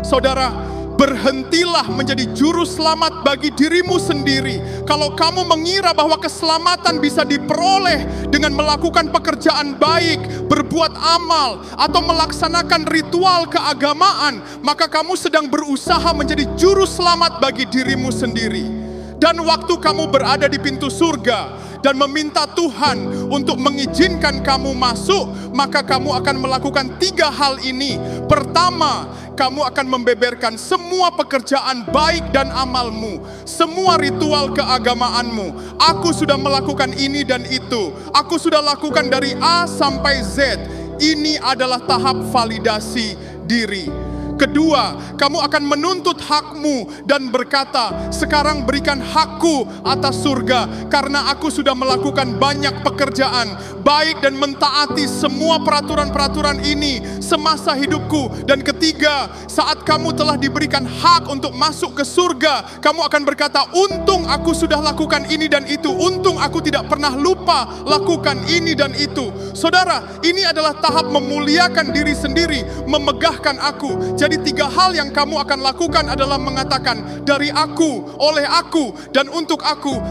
Saudara, berhentilah menjadi juru selamat bagi dirimu sendiri. Kalau kamu mengira bahwa keselamatan bisa diperoleh dengan melakukan pekerjaan baik, berbuat amal, atau melaksanakan ritual keagamaan, maka kamu sedang berusaha menjadi juru selamat bagi dirimu sendiri. Dan waktu kamu berada di pintu surga dan meminta Tuhan untuk mengizinkan kamu masuk, maka kamu akan melakukan 3 hal ini. Pertama, kamu akan membeberkan semua pekerjaan baik dan amalmu, semua ritual keagamaanmu. Aku sudah melakukan ini dan itu. Aku sudah lakukan dari A sampai Z. Ini adalah tahap validasi diri. Kedua, kamu akan menuntut hakmu dan berkata, sekarang berikan hakku atas surga, karena aku sudah melakukan banyak pekerjaan baik dan mentaati semua peraturan-peraturan ini semasa hidupku. Dan ketiga, saat kamu telah diberikan hak untuk masuk ke surga, kamu akan berkata, untung aku sudah lakukan ini dan itu, untung aku tidak pernah lupa lakukan ini dan itu. Saudara, ini adalah tahap memuliakan diri sendiri, memegahkan aku. Jadi 3 hal yang kamu akan lakukan adalah mengatakan, dari aku, oleh aku, dan untuk aku,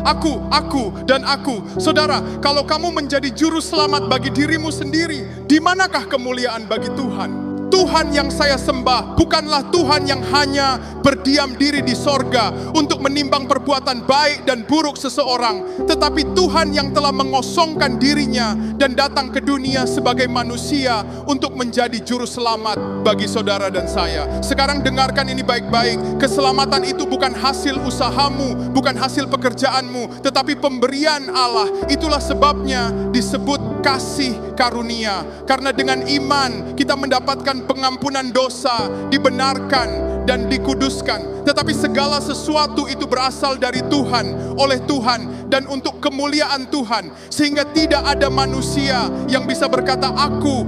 dan aku. Saudara, kalau kamu menjadi juru selamat bagi dirimu sendiri, di manakah kemuliaan bagi Tuhan? Tuhan yang saya sembah bukanlah Tuhan yang hanya berdiam diri di sorga untuk menimbang perbuatan baik dan buruk seseorang, tetapi Tuhan yang telah mengosongkan dirinya dan datang ke dunia sebagai manusia untuk menjadi juru selamat bagi saudara dan saya. Sekarang dengarkan ini baik-baik. Keselamatan itu bukan hasil usahamu, bukan hasil pekerjaanmu, tetapi pemberian Allah. Itulah sebabnya disebut kasih karunia. Karena dengan iman kita mendapatkan pengampunan dosa, dibenarkan dan dikuduskan. Tetapi segala sesuatu itu berasal dari Tuhan, oleh Tuhan, dan untuk kemuliaan Tuhan. Sehingga tidak ada manusia yang bisa berkata aku,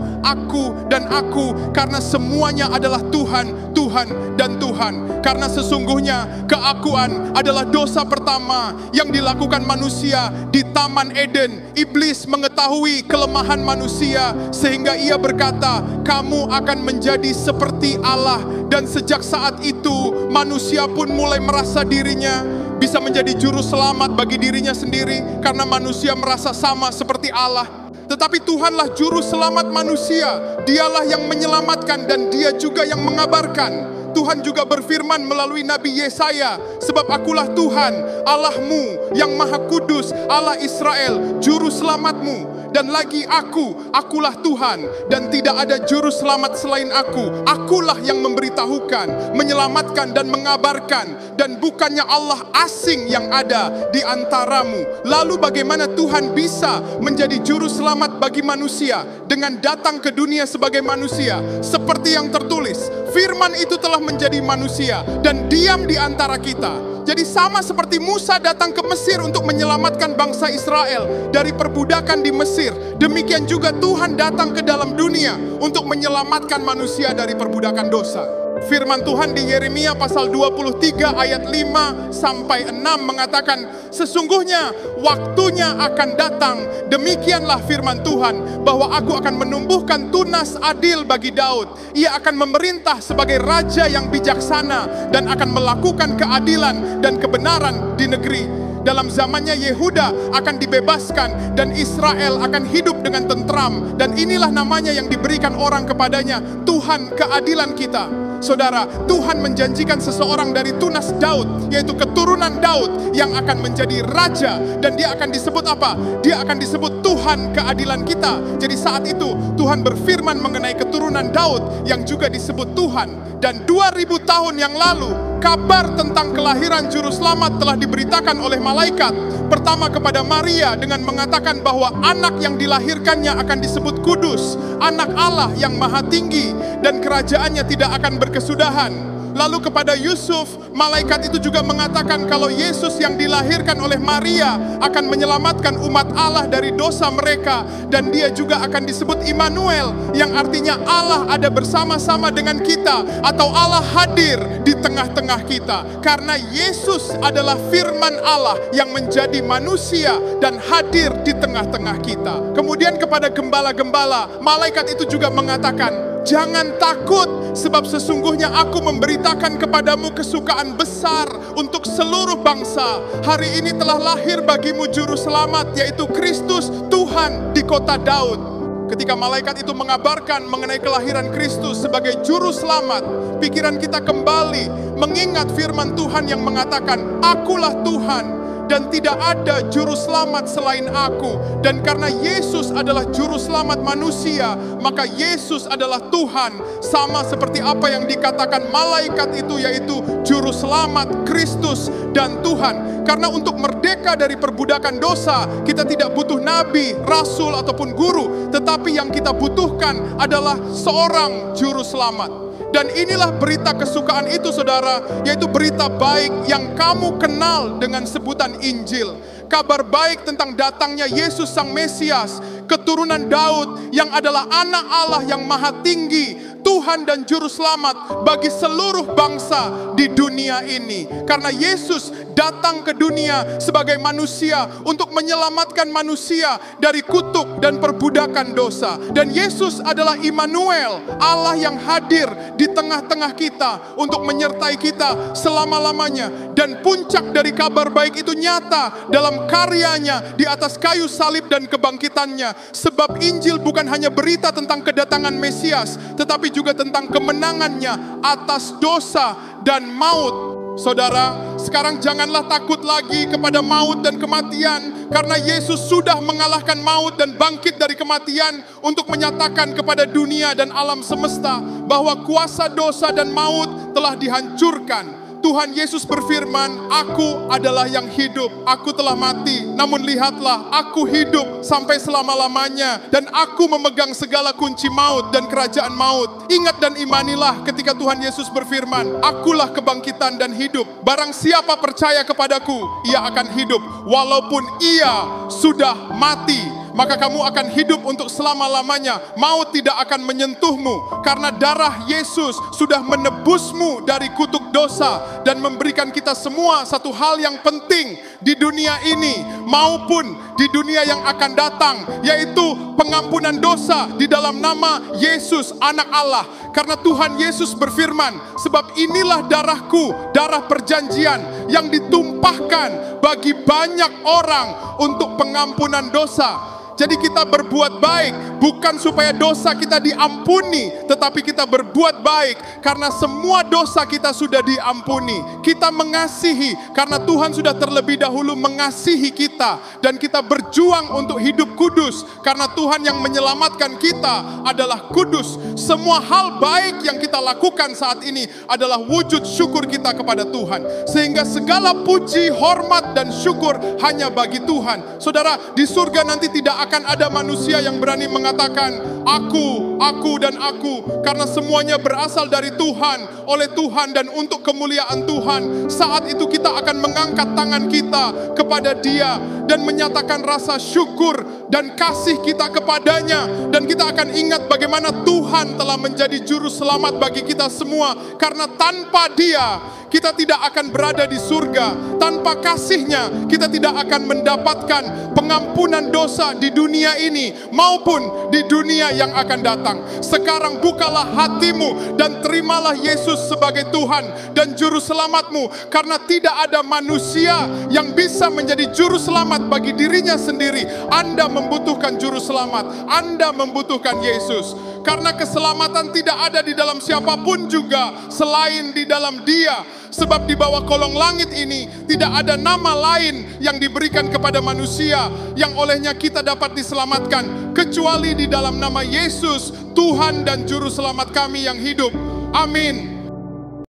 dan aku. Karena semuanya adalah Tuhan, Tuhan, dan Tuhan. Karena sesungguhnya keakuan adalah dosa pertama yang dilakukan manusia di Taman Eden. Iblis mengetahui kelemahan manusia sehingga ia berkata, kamu akan menjadi seperti Allah. Dan sejak saat itu manusia pun mulai merasa dirinya bisa menjadi juru selamat bagi dirinya sendiri, karena manusia merasa sama seperti Allah. Tetapi Tuhanlah juru selamat manusia. Dialah yang menyelamatkan dan Dia juga yang mengabarkan. Tuhan juga berfirman melalui Nabi Yesaya, sebab akulah Tuhan Allahmu yang Maha Kudus, Allah Israel, juru selamatmu. Dan lagi akulah Tuhan, dan tidak ada juru selamat selain aku. Akulah yang memberitahukan, menyelamatkan dan mengabarkan, dan bukannya Allah asing yang ada di antaramu. Lalu bagaimana Tuhan bisa menjadi juru selamat bagi manusia dengan datang ke dunia sebagai manusia? Seperti yang tertulis, firman itu telah menjadi manusia dan diam di antara kita. Jadi sama seperti Musa datang ke Mesir untuk menyelamatkan bangsa Israel dari perbudakan di Mesir, demikian juga Tuhan datang ke dalam dunia untuk menyelamatkan manusia dari perbudakan dosa. Firman Tuhan di Yeremia pasal 23 ayat 5 sampai 6 mengatakan, sesungguhnya waktunya akan datang, demikianlah firman Tuhan, bahwa aku akan menumbuhkan tunas adil bagi Daud. Ia akan memerintah sebagai raja yang bijaksana dan akan melakukan keadilan dan kebenaran di negeri. Dalam zamannya Yehuda akan dibebaskan dan Israel akan hidup dengan tentram. Dan inilah namanya yang diberikan orang kepadanya, Tuhan keadilan kita. Saudara, Tuhan menjanjikan seseorang dari tunas Daud, yaitu keturunan Daud yang akan menjadi raja. Dan dia akan disebut apa? Dia akan disebut Tuhan keadilan kita. Jadi saat itu Tuhan berfirman mengenai keturunan Daud yang juga disebut Tuhan. Dan 2000 tahun yang lalu kabar tentang kelahiran juru selamat telah diberitakan oleh malaikat. Pertama kepada Maria dengan mengatakan bahwa anak yang dilahirkannya akan disebut kudus, anak Allah yang maha tinggi, dan kerajaannya tidak akan berkesudahan. Lalu kepada Yusuf, malaikat itu juga mengatakan kalau Yesus yang dilahirkan oleh Maria akan menyelamatkan umat Allah dari dosa mereka. Dan dia juga akan disebut Immanuel, yang artinya Allah ada bersama-sama dengan kita, atau Allah hadir di tengah-tengah kita. Karena Yesus adalah firman Allah yang menjadi manusia dan hadir di tengah-tengah kita. Kemudian kepada gembala-gembala, malaikat itu juga mengatakan, Jangan takut, sebab sesungguhnya aku memberitakan kepadamu kesukaan besar untuk seluruh bangsa. Hari ini telah lahir bagimu juru selamat, yaitu Kristus Tuhan di kota Daud. Ketika malaikat itu mengabarkan mengenai kelahiran Kristus sebagai juru selamat, pikiran kita kembali mengingat firman Tuhan yang mengatakan, "Akulah Tuhan dan tidak ada juru selamat selain aku." Dan karena Yesus adalah juru selamat manusia, maka Yesus adalah Tuhan, sama seperti apa yang dikatakan malaikat itu, yaitu juru selamat, Kristus dan Tuhan. Karena untuk merdeka dari perbudakan dosa, kita tidak butuh nabi, rasul ataupun guru, tetapi yang kita butuhkan adalah seorang juru selamat. Dan inilah berita kesukaan itu, saudara, yaitu berita baik yang kamu kenal dengan sebutan Injil. Kabar baik tentang datangnya Yesus Sang Mesias, keturunan Daud yang adalah anak Allah yang maha tinggi, Tuhan dan Juru Selamat bagi seluruh bangsa di dunia ini. Karena Yesus datang ke dunia sebagai manusia untuk menyelamatkan manusia dari kutuk dan perbudakan dosa. Dan Yesus adalah Immanuel, Allah yang hadir di tengah-tengah kita untuk menyertai kita selama-lamanya. Dan puncak dari kabar baik itu nyata dalam karyanya di atas kayu salib dan kebangkitannya. Sebab Injil bukan hanya berita tentang kedatangan Mesias, tetapi juga tentang kemenangannya atas dosa dan maut. Saudara, sekarang janganlah takut lagi kepada maut dan kematian, karena Yesus sudah mengalahkan maut dan bangkit dari kematian untuk menyatakan kepada dunia dan alam semesta bahwa kuasa dosa dan maut telah dihancurkan. Tuhan Yesus berfirman, "Aku adalah yang hidup, aku telah mati, namun lihatlah, aku hidup sampai selama-lamanya, dan aku memegang segala kunci maut dan kerajaan maut." Ingat dan imanilah ketika Tuhan Yesus berfirman, "Akulah kebangkitan dan hidup. Barang siapa percaya kepadaku, ia akan hidup, walaupun ia sudah mati. Maka kamu akan hidup untuk selama-lamanya. Maut tidak akan menyentuhmu, karena darah Yesus sudah menebusmu dari kutuk dosa dan memberikan kita semua satu hal yang penting di dunia ini maupun di dunia yang akan datang, yaitu pengampunan dosa di dalam nama Yesus Anak Allah. Karena Tuhan Yesus berfirman, "Sebab inilah darahku, darah perjanjian yang ditumpahkan bagi banyak orang untuk pengampunan dosa." Jadi kita berbuat baik bukan supaya dosa kita diampuni, tetapi kita berbuat baik karena semua dosa kita sudah diampuni. Kita mengasihi karena Tuhan sudah terlebih dahulu mengasihi kita, dan kita berjuang untuk hidup kudus karena Tuhan yang menyelamatkan kita adalah kudus. Semua hal baik yang kita lakukan saat ini adalah wujud syukur kita kepada Tuhan, sehingga segala puji, hormat dan syukur hanya bagi Tuhan. Saudara, di surga nanti tidak akan ada manusia yang berani mengatakan aku dan aku, karena semuanya berasal dari Tuhan, oleh Tuhan dan untuk kemuliaan Tuhan. Saat itu kita akan mengangkat tangan kita kepada Dia dan menyatakan rasa syukur dan kasih kita kepadanya, dan kita akan ingat bagaimana Tuhan telah menjadi juru selamat bagi kita semua. Karena tanpa Dia kita tidak akan berada di surga. Tanpa kasih-Nya kita tidak akan mendapatkan pengampunan dosa di dunia ini maupun di dunia yang akan datang. Sekarang bukalah hatimu dan terimalah Yesus sebagai Tuhan dan juru selamatmu, karena tidak ada manusia yang bisa menjadi juru selamat bagi dirinya sendiri. Anda membutuhkan juru selamat, Anda membutuhkan Yesus. Karena keselamatan tidak ada di dalam siapapun juga selain di dalam Dia. Sebab di bawah kolong langit ini tidak ada nama lain yang diberikan kepada manusia yang olehnya kita dapat diselamatkan, kecuali di dalam nama Yesus, Tuhan dan Juru Selamat kami yang hidup. Amin.